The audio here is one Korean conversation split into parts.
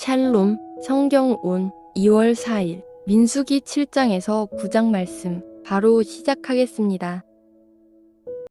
샬롬, 성경 온 2월 4일 민수기 7장에서 9장 말씀 바로 시작하겠습니다.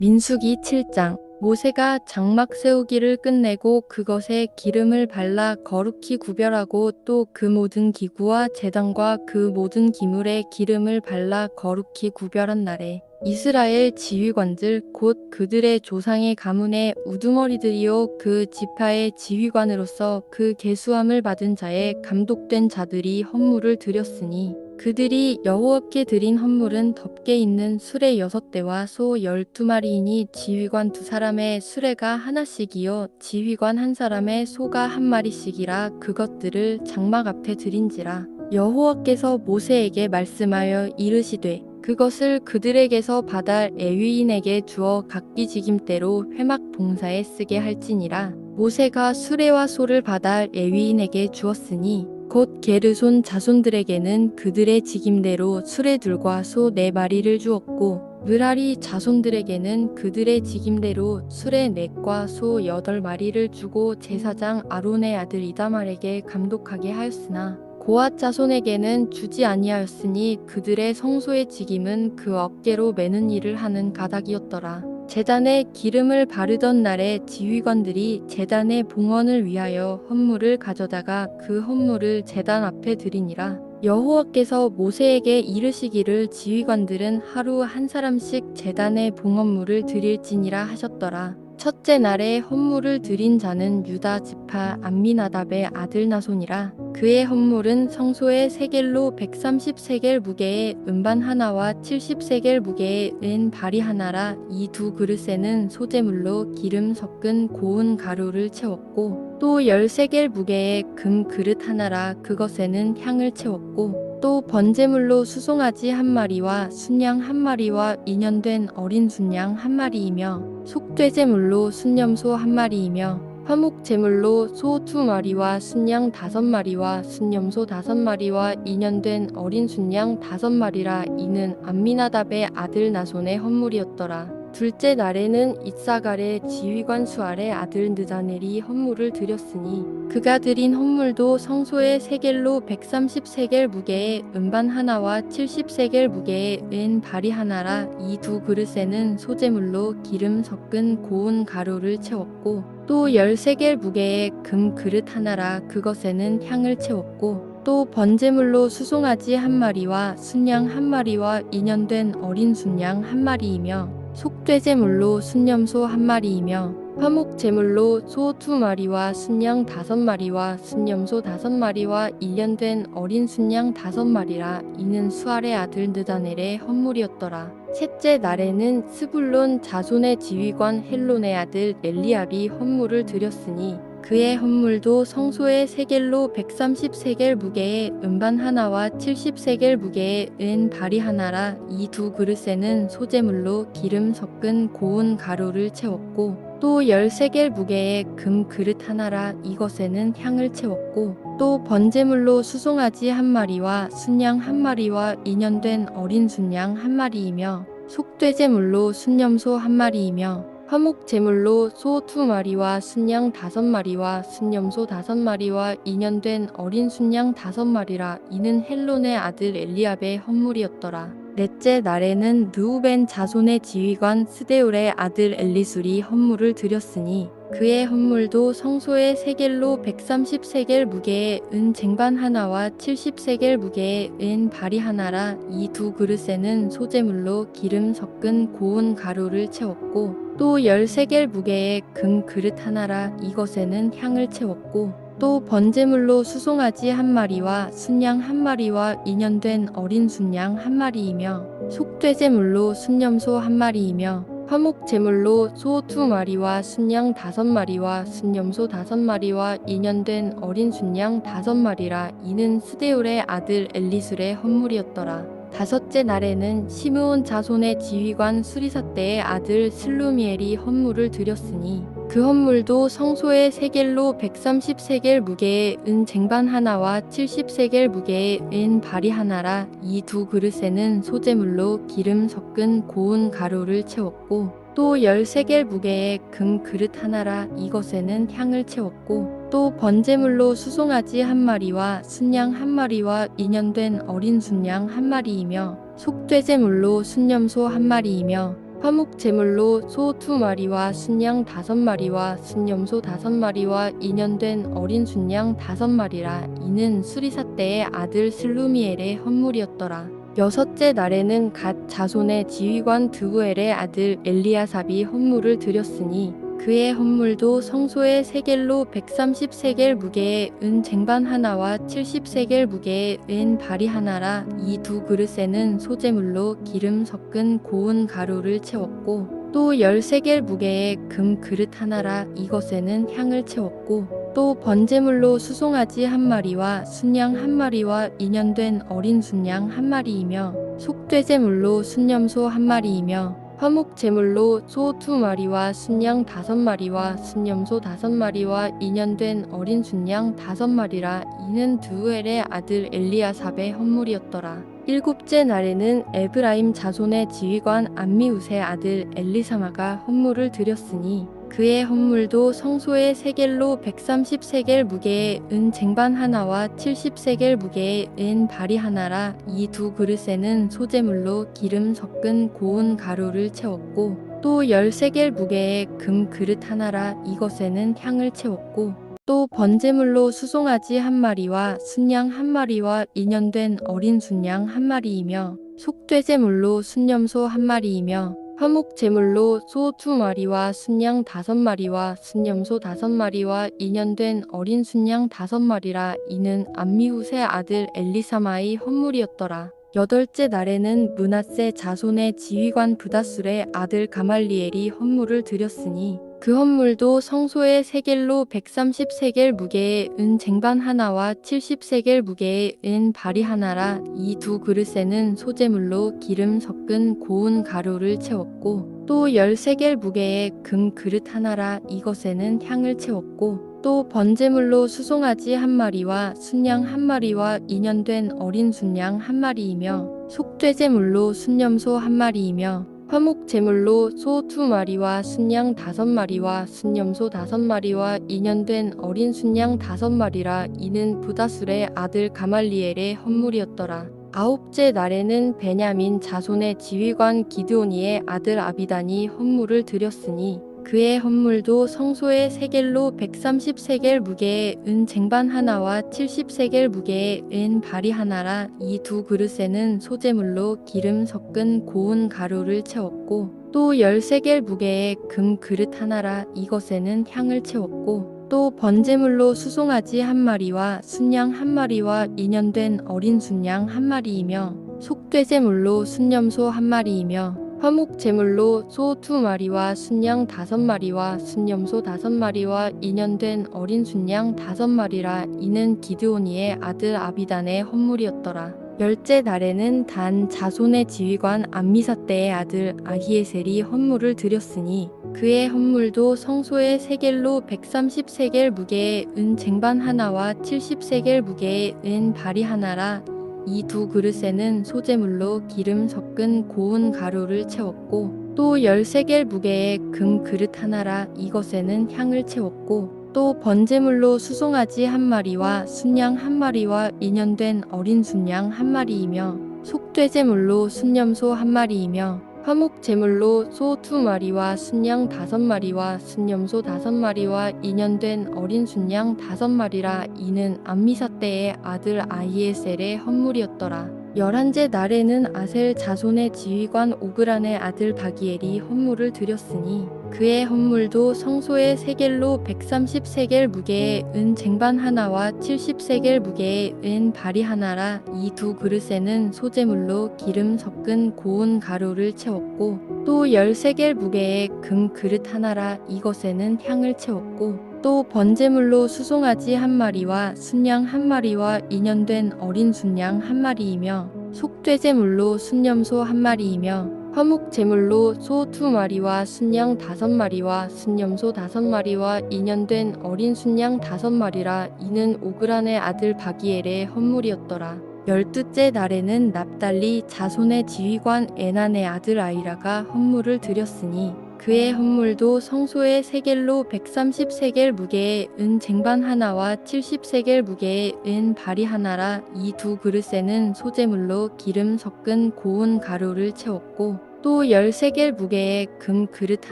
민수기 7장 모세가 장막 세우기를 끝내고 그것에 기름을 발라 거룩히 구별하고 또 그 모든 기구와 제단과 그 모든 기물에 기름을 발라 거룩히 구별한 날에 이스라엘 지휘관들 곧 그들의 조상의 가문의 우두머리들이요 그 지파의 지휘관으로서 그 계수함을 받은 자의 감독된 자들이 헌물을 드렸으니 그들이 여호와께 드린 헌물은 덮개 있는 수레 6대와 소 12마리이니 지휘관 2사람의 수레가 하나씩이요 지휘관 1사람의 소가 1마리씩이라 그것들을 장막 앞에 드린지라. 여호와께서 모세에게 말씀하여 이르시되 그것을 그들에게서 받아 레위인에게 주어 각기 직임대로 회막 봉사에 쓰게 할지니라. 모세가 수레와 소를 받아 레위인에게 주었으니 곧 게르손 자손들에게는 그들의 직임대로 수레들과 소 4마리를 주었고 므라리 자손들에게는 그들의 직임대로 수레 4과 소 8마리를 주고 제사장 아론의 아들 이다말에게 감독하게 하였으나 고앗 자손에게는 주지 아니하였으니 그들의 성소의 직임은 그 어깨로 매는 일을 하는 가닥이었더라. 제단에 기름을 바르던 날에 지휘관들이 제단의 봉헌을 위하여 헌물을 가져다가 그 헌물을 제단 앞에 드리니라. 여호와께서 모세에게 이르시기를 지휘관들은 하루 1사람씩 제단의 봉헌물을 드릴지니라 하셨더라. 첫째 날에 헌물을 드린 자는 유다 지파 암미나답의 아들 나손이라. 그의 헌물은 성소의 세겔로 130세겔 무게의 음반 하나와 70세겔 무게의 은 발이 하나라. 이 2그릇에는 소재물로 기름 섞은 고운 가루를 채웠고 또 10세겔 무게의 금 그릇 하나라. 그것에는 향을 채웠고 또 번제물로 수송아지 1마리와 순양 1마리와 인연된 어린 순양 1마리이며 속죄제물로 순염소 1마리이며 화목제물로 소 2마리와 순양 5마리와 순염소 5마리와 인연된 어린 순양 5마리라. 이는 암미나답의 아들 나손의 헌물이었더라. 둘째 날에는 이사갈의 지휘관 수알의 아들 느다넬이 헌물을 드렸으니 그가 드린 헌물도 성소의 세겔로 130세겔 무게의 음반 하나와 70세겔 무게의 은 발이 하나라. 이 2그릇에는 소재물로 기름 섞은 고운 가루를 채웠고 또 10세겔 무게의 금 그릇 하나라. 그것에는 향을 채웠고 또 번제물로 수송아지 1마리와 순양 1마리와 인연된 어린 순양 1마리이며 속죄제물로 순염소 1마리이며 화목제물로 소 2마리와 순양 5마리와 순염소 5마리와 인연된 어린 순양 5마리라. 이는 수알의 아들 느다넬의 헌물이었더라. 셋째 날에는 스불론 자손의 지휘관 헬론의 아들 엘리압이 헌물을 드렸으니 그의 헌물도 성소의 세겔로 130세겔 무게의 음반 하나와 70세겔 무게의 은 발이 하나라. 이 2그릇에는 소재물로 기름 섞은 고운 가루를 채웠고 또 10세겔 무게의 금 그릇 하나라. 이것에는 향을 채웠고 또 번제물로 수송아지 1마리와 순양 1마리와 인연된 어린 순양 1마리이며 속죄제물로 순염소 1마리이며 화목제물로 소 2마리와 순양 5마리와 순염소 5마리와 인연된 어린 순양 5마리라. 이는 헬론의 아들 엘리압의 헌물이었더라. 넷째 날에는 르우벤 자손의 지휘관 스데울의 아들 엘리술이 헌물을 드렸으니 그의 헌물도 성소의 세겔로 130세겔 무게의 은 쟁반 하나와 70세겔 무게의 은 발이 하나라. 이 2그릇에는 소재물로 기름 섞은 고운 가루를 채웠고 또 10세겔 무게의 금 그릇 하나라. 이것에는 향을 채웠고 또 번제물로 수송아지 1마리와 순양 1마리와 인연된 어린 순양 1마리이며 속죄제물로 순염소 1마리이며 화목제물로 소 2마리와 순양 5마리와 순염소 5마리와 인연된 어린 순양 5마리라. 이는 스데울의 아들 엘리술의 헌물이었더라. 다섯째 날에는 시므온 자손의 지휘관 수리사떼의 아들 슬루미엘이 헌물을 드렸으니 그 헌물도 성소의 세겔로 130세겔 무게의 은 쟁반 하나와 70세겔 무게의 은 발이 하나라. 이 2그릇에는 소재물로 기름 섞은 고운 가루를 채웠고 또 10세겔 무게의 금 그릇 하나라. 이것에는 향을 채웠고 또 번제물로 수송아지 1마리와 순양 1마리와 2년 된 어린 순양 1마리이며 속죄제물로 순염소 1마리이며 화목제물로 소 2마리와 순양 5마리와 순염소 5마리와 2년 된 어린 순양 5마리라. 이는 수리사 때의 아들 슬루미엘의 헌물이었더라. 여섯째 날에는 갓 자손의 지휘관 드부엘의 아들 엘리아삽이 헌물을 드렸으니 그의 헌물도 성소의 세겔로 130세겔 무게의 은 쟁반 하나와 70세겔 무게의 은 발이 하나라. 이 두 그릇에는 소제물로 기름 섞은 고운 가루를 채웠고 또 10세겔 무게의 금 그릇 하나라. 이것에는 향을 채웠고 또 번제물로 수송아지 1마리와 순양 1마리와 2년 된 어린 순양 1마리이며 속죄제물로 순염소 1마리이며 화목제물로 소 2마리와 순양 5마리와 순염소 5마리와 2년 된 어린 순양 5마리라. 이는 드우엘의 아들 엘리아삽의 헌물이었더라. 일곱째 날에는 에브라임 자손의 지휘관 암미우스의 아들 엘리사마가 헌물을 드렸으니 그의 헌물도 성소의 세겔로 130세겔 무게의 은 쟁반 하나와 70세겔 무게의 은 발이 하나라. 이 두 그릇에는 소제물로 기름 섞은 고운 가루를 채웠고 또 10세겔 무게의 금 그릇 하나라. 이것에는 향을 채웠고 또 번제물로 수송아지 1마리와 순양 1마리와 2년 된 어린 순양 1마리이며 속죄제물로 순염소 1마리이며 화목제물로 소 2마리와 순양 5마리와 순염소 5마리와 2년 된 어린 순양 5마리라. 이는 암미후스의 아들 엘리사마의 헌물이었더라. 여덟째 날에는 므낫세 자손의 지휘관 브다술의 아들 가말리엘이 헌물을 드렸으니 그 헌물도 성소의 세겔로 130세겔 무게의 은 쟁반 하나와 70세겔 무게의 은 발이 하나라. 이 두 그릇에는 소제물로 기름 섞은 고운 가루를 채웠고 또 10세겔 무게의 금 그릇 하나라. 이것에는 향을 채웠고 또 번제물로 수송아지 1마리와 순양 1마리와 2년 된 어린 순양 1마리이며 속죄제물로 순염소 1마리이며 화목제물로 소 2마리와 순양 5마리와 순염소 5마리와 2년 된 어린 순양 5마리라. 이는 부다술의 아들 가말리엘의 헌물이었더라. 아홉째 날에는 베냐민 자손의 지휘관 기드오니의 아들 아비단이 헌물을 드렸으니 그의 헌물도 성소의 세겔로 130세겔 무게의 은 쟁반 하나와 70세겔 무게의 은 발이 하나라. 이 두 그릇에는 소제물로 기름 섞은 고운 가루를 채웠고 또 10세겔 무게의 금 그릇 하나라. 이것에는 향을 채웠고 또 번제물로 수송아지 1마리와 순양 1마리와 2년 된 어린 순양 1마리이며 속죄제물로 순염소 1마리이며 화목제물로 소 2마리와 순양 5마리와 순염소 5마리와 2년 된 어린 순양 5마리라. 이는 기드오니의 아들 아비단의 헌물이었더라. 열째 날에는 단 자손의 지휘관 암미사떼의 아들 아히에셀이 헌물을 드렸으니 그의 헌물도 성소의 세겔로 130세겔 무게의 은 쟁반 하나와 70세겔 무게의 은 발이 하나라. 이 두 그릇에는 소제물로 기름 섞은 고운 가루를 채웠고 또 10세겔 무게의 금 그릇 하나라. 이것에는 향을 채웠고 또 번제물로 수송아지 1마리와 순양 1마리와 2년 된 어린 순양 1마리이며 속죄제물로 순염소 1마리이며 화목제물로 소 2마리와 순양 5마리와 순염소 5마리와 2년 된 어린 순양 5마리라. 이는 암미사떼의 아들 아히에셀의 헌물이었더라. 11째 날에는 아셀 자손의 지휘관 오그란의 아들 바기엘이 헌물을 드렸으니 그의 헌물도 성소의 세겔로 130세겔 무게의 은 쟁반 하나와 70세겔 무게의 은 발이 하나라. 이 두 그릇에는 소제물로 기름 섞은 고운 가루를 채웠고 또 10세겔 무게의 금 그릇 하나라. 이것에는 향을 채웠고 또 번제물로 수송아지 1마리와 순양 1마리와 2년 된 어린 순양 1마리이며 속죄제물로 순염소 1마리이며 화목제물로 소 2마리와 순양 5마리와 순염소 5마리와 2년 된 어린 순양 5마리라. 이는 오그란의 아들 바기엘의 헌물이었더라. 12째 날에는 납달리 자손의 지휘관 에난의 아들 아이라가 헌물을 드렸으니 그의 헌물도 성소의 세겔로 130세겔 무게의 은 쟁반 하나와 70세겔 무게의 은 발이 하나라. 이 두 그릇에는 소재물로 기름 섞은 고운 가루를 채웠고 또 10세겔 무게의 금 그릇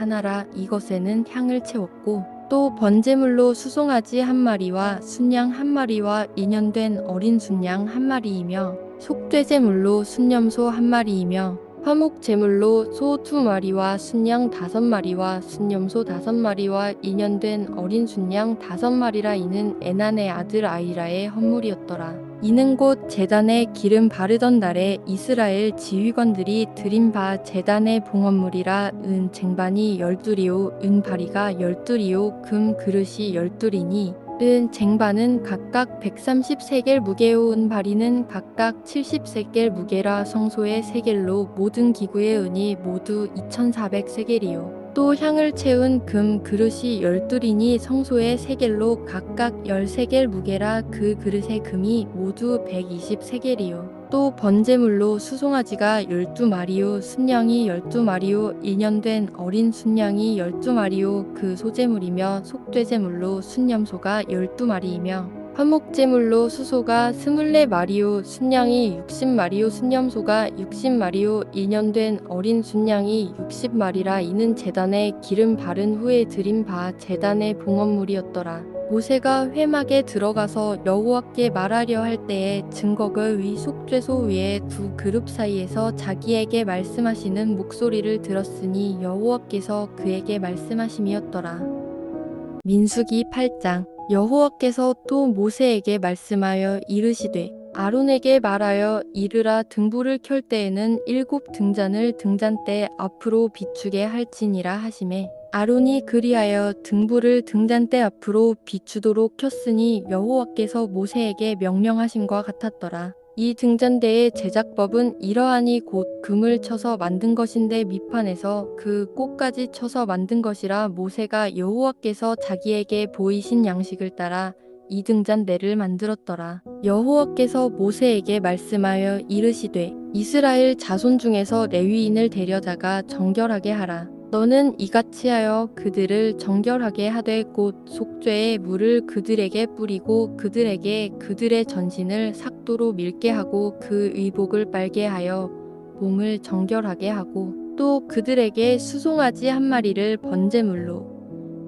하나라. 이것에는 향을 채웠고 또 번제물로 수송아지 한 마리와 순양 한 마리와 인연된 어린 순양 한 마리이며 속죄제물로 순염소 한 마리이며 화목제물로 소 2마리와 순양 5마리와 순염소 5마리와 인연된 어린 순양 5마리라. 이는 에난의 아들 아이라의 헌물이었더라. 이는 곧 제단에 기름 바르던 날에 이스라엘 지휘관들이 드린 바 제단의 봉헌물이라. 은 쟁반이 12리요 은 바리가 12리요 금 그릇이 12리니 은 쟁반은 각각 130세겔 무게요 은 바리는 각각 70세겔 무게라. 성소의 세겔로 모든 기구의 은이 모두 2400세겔이요 또 향을 채운 금 그릇이 12리니 성소의 세겔로 각각 10세겔 무게라. 그 그릇의 금이 모두 120세겔이요 또 번제물로 수송아지가 12마리요 순양이 12마리요 인연된 어린 순양이 12마리요 그 소제물이며 속죄제물로 순염소가 12마리이며 화목제물로 수소가 24마리요 순양이 60마리요 순염소가 60마리요 인연된 어린 순양이 60마리라. 이는 제단에 기름 바른 후에 드린 바 제단의 봉헌물이었더라. 모세가 회막에 들어가서 여호와께 말하려 할 때에 증거그 위 속죄소 위에 두 그룹 사이에서 자기에게 말씀하시는 목소리를 들었으니 여호와께서 그에게 말씀하심이었더라. 민수기 8장. 여호와께서 또 모세에게 말씀하여 이르시되 아론에게 말하여 이르라. 등불을 켤 때에는 7 등잔을 등잔대 앞으로 비추게 할지니라 하시매 아론이 그리하여 등불을 등잔대 앞으로 비추도록 켰으니 여호와께서 모세에게 명령하심과 같았더라. 이 등잔대의 제작법은 이러하니 곧 금을 쳐서 만든 것인데 밑판에서 그 꽃까지 쳐서 만든 것이라. 모세가 여호와께서 자기에게 보이신 양식을 따라 이 등잔대를 만들었더라. 여호와께서 모세에게 말씀하여 이르시되 이스라엘 자손 중에서 레위인을 데려다가 정결하게 하라. 너는 이같이 하여 그들을 정결하게 하되 곧 속죄의 물을 그들에게 뿌리고 그들에게 그들의 전신을 삭도로 밀게 하고 그 의복을 빨게 하여 몸을 정결하게 하고 또 그들에게 수송아지 한 마리를 번제물로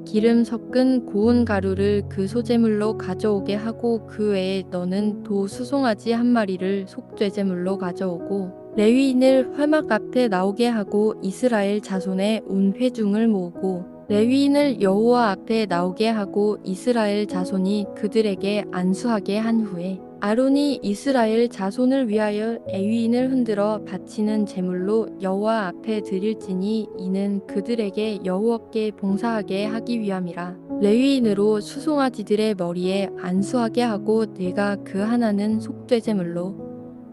기름 섞은 고운 가루를 그 소제물로 가져오게 하고 그 외에 너는 도 수송아지 한 마리를 속죄제물로 가져오고 레위인을 회막 앞에 나오게 하고 이스라엘 자손의 온 회중을 모으고 레위인을 여호와 앞에 나오게 하고 이스라엘 자손이 그들에게 안수하게 한 후에 아론이 이스라엘 자손을 위하여 레위인을 흔들어 바치는 제물로 여호와 앞에 드릴지니 이는 그들에게 여호와께 봉사하게 하기 위함이라. 레위인으로 수송아지들의 머리에 안수하게 하고 내가 그 하나는 속죄제물로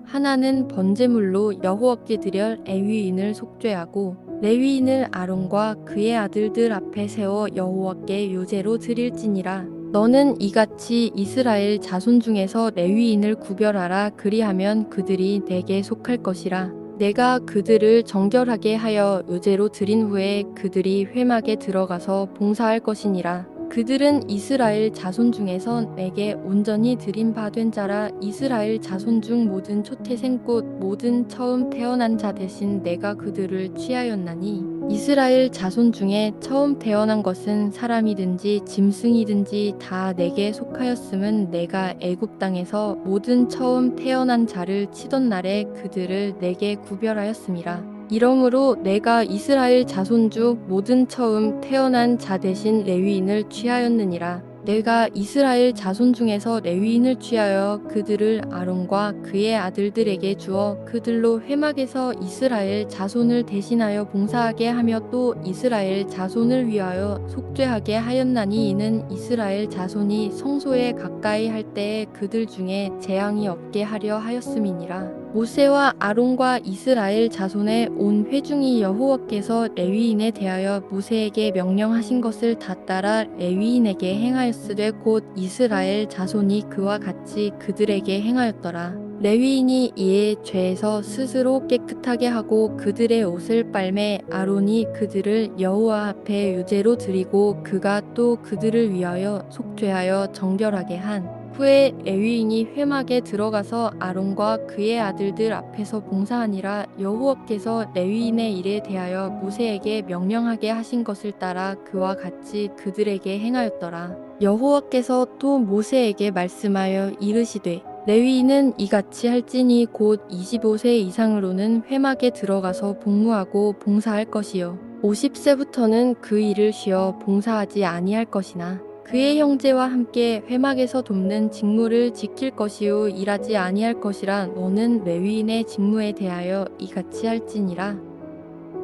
하나는 번제물로 여호와께 드려 레위인을 속죄하고 레위인을 아론과 그의 아들들 앞에 세워 여호와께 요제로 드릴지니라. 너는 이같이 이스라엘 자손 중에서 레위인을 구별하라. 그리하면 그들이 내게 속할 것이라. 내가 그들을 정결하게 하여 요제로 드린 후에 그들이 회막에 들어가서 봉사할 것이니라. 그들은 이스라엘 자손 중에서 내게 온전히 드린 바 된 자라. 이스라엘 자손 중 모든 초태생 곧 모든 처음 태어난 자 대신 내가 그들을 취하였나니 이스라엘 자손 중에 처음 태어난 것은 사람이든지 짐승이든지 다 내게 속하였음은 내가 애굽 땅에서 모든 처음 태어난 자를 치던 날에 그들을 내게 구별하였음이라. 이러므로 내가 이스라엘 자손 중 모든 처음 태어난 자 대신 레위인을 취하였느니라. 내가 이스라엘 자손 중에서 레위인을 취하여 그들을 아론과 그의 아들들에게 주어 그들로 회막에서 이스라엘 자손을 대신하여 봉사하게 하며 또 이스라엘 자손을 위하여 속죄하게 하였나니 이는 이스라엘 자손이 성소에 가까이 할 때에 그들 중에 재앙이 없게 하려 하였음이니라. 모세와 아론과 이스라엘 자손의 온 회중이 여호와께서 레위인에 대하여 모세에게 명령하신 것을 다 따라 레위인에게 행하였으되 곧 이스라엘 자손이 그와 같이 그들에게 행하였더라. 레위인이 이에 죄에서 스스로 깨끗하게 하고 그들의 옷을 빨매 아론이 그들을 여호와 앞에 유제로 드리고 그가 또 그들을 위하여 속죄하여 정결하게 한 후에 레위인이 회막에 들어가서 아론과 그의 아들들 앞에서 봉사하니라. 여호와께서 레위인의 일에 대하여 모세에게 명령하게 하신 것을 따라 그와 같이 그들에게 행하였더라. 여호와께서 또 모세에게 말씀하여 이르시되 레위인은 이같이 할지니 곧 25세 이상으로는 회막에 들어가서 복무하고 봉사할 것이요 50세부터는 그 일을 쉬어 봉사하지 아니할 것이나 그의 형제와 함께 회막에서 돕는 직무를 지킬 것이요 일하지 아니할 것이라. 너는 레위인의 직무에 대하여 이같이 할지니라.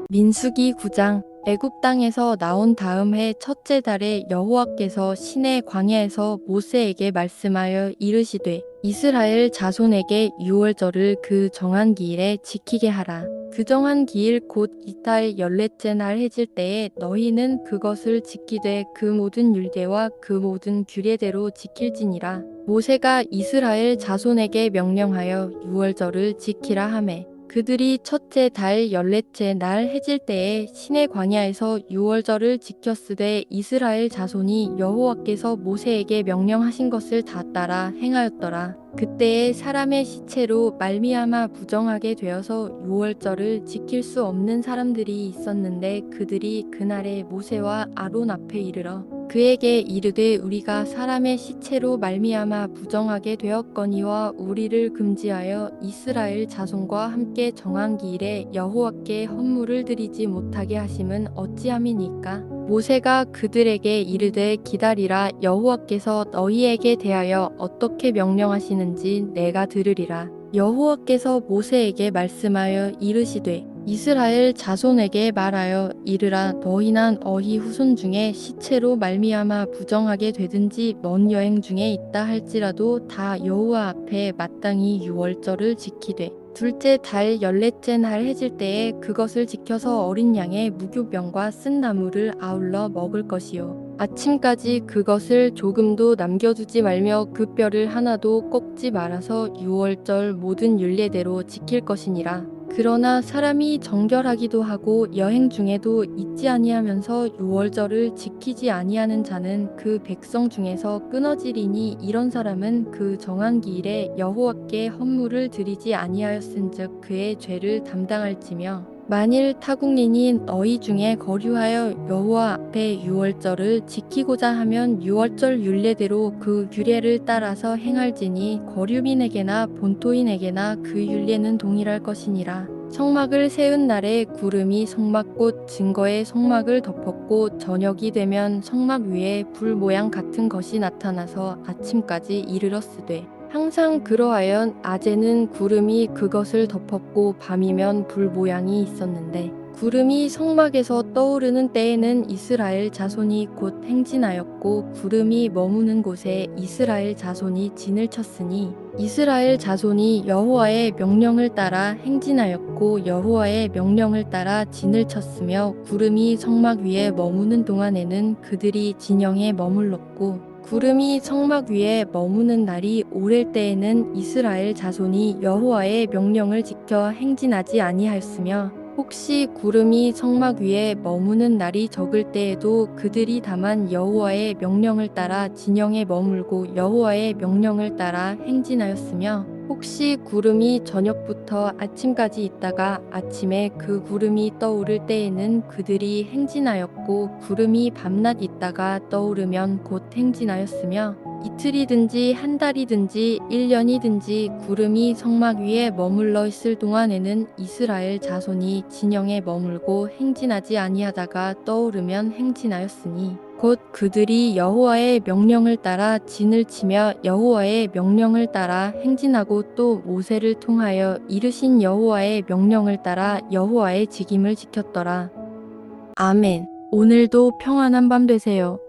민수기 9장. 애굽 땅에서 나온 다음 해 첫째 달에 여호와께서 시내 광야에서 모세에게 말씀하여 이르시되 이스라엘 자손에게 유월절을 그 정한 기일에 지키게 하라. 그 정한 기일 곧 이달 14째 날 해질 때에 너희는 그것을 지키되 그 모든 율례와 그 모든 규례대로 지킬지니라. 모세가 이스라엘 자손에게 명령하여 유월절을 지키라 하매 그들이 첫째 달 14째 날 해질 때에 시내 광야에서 유월절을 지켰으되 이스라엘 자손이 여호와께서 모세에게 명령하신 것을 다 따라 행하였더라. 그때에 사람의 시체로 말미암아 부정하게 되어서 유월절을 지킬 수 없는 사람들이 있었는데 그들이 그날에 모세와 아론 앞에 이르러 그에게 이르되 우리가 사람의 시체로 말미암아 부정하게 되었거니와 우리를 금지하여 이스라엘 자손과 함께 정한 기일에 여호와께 헌물을 드리지 못하게 하심은 어찌함이니까. 모세가 그들에게 이르되 기다리라. 여호와께서 너희에게 대하여 어떻게 명령하시는지 내가 들으리라. 여호와께서 모세에게 말씀하여 이르시되 이스라엘 자손에게 말하여 이르라. 너희나 너희 후손 중에 시체로 말미암아 부정하게 되든지 먼 여행 중에 있다 할지라도 다 여호와 앞에 마땅히 유월절을 지키되 둘째 달 14째 날 해질 때에 그것을 지켜서 어린 양의 무교병과 쓴 나물을 아울러 먹을 것이요 아침까지 그것을 조금도 남겨두지 말며 그 뼈를 하나도 꺾지 말아서 유월절 모든 율례대로 지킬 것이니라. 그러나 사람이 정결하기도 하고 여행 중에도 잊지 아니하면서 유월절을 지키지 아니하는 자는 그 백성 중에서 끊어지리니 이런 사람은 그 정한 기일에 여호와께 헌물을 드리지 아니하였은즉 그의 죄를 담당할지며 만일 타국민이 너희 중에 거류하여 여호와 앞에 유월절을 지키고자 하면 유월절 율례대로 그 규례를 따라서 행할지니 거류민에게나 본토인에게나 그 율례는 동일할 것이니라. 성막을 세운 날에 구름이 성막꽃 증거의 성막을 덮었고 저녁이 되면 성막 위에 불 모양 같은 것이 나타나서 아침까지 이르렀으되 항상 그러하여 낮에는 구름이 그것을 덮었고 밤이면 불 모양이 있었는데 구름이 성막에서 떠오르는 때에는 이스라엘 자손이 곧 행진하였고 구름이 머무는 곳에 이스라엘 자손이 진을 쳤으니 이스라엘 자손이 여호와의 명령을 따라 행진하였고 여호와의 명령을 따라 진을 쳤으며 구름이 성막 위에 머무는 동안에는 그들이 진영에 머물렀고 구름이 성막 위에 머무는 날이 오랠 때에는 이스라엘 자손이 여호와의 명령을 지켜 행진하지 아니하였으며 혹시 구름이 성막 위에 머무는 날이 적을 때에도 그들이 다만 여호와의 명령을 따라 진영에 머물고 여호와의 명령을 따라 행진하였으며 혹시 구름이 저녁부터 아침까지 있다가 아침에 그 구름이 떠오를 때에는 그들이 행진하였고 구름이 밤낮 있다가 떠오르면 곧 행진하였으며 이틀이든지 한 달이든지 1년이든지 구름이 성막 위에 머물러 있을 동안에는 이스라엘 자손이 진영에 머물고 행진하지 아니하다가 떠오르면 행진하였으니 곧 그들이 여호와의 명령을 따라 진을 치며 여호와의 명령을 따라 행진하고 또 모세를 통하여 이르신 여호와의 명령을 따라 여호와의 직임을 지켰더라. 아멘. 오늘도 평안한 밤 되세요.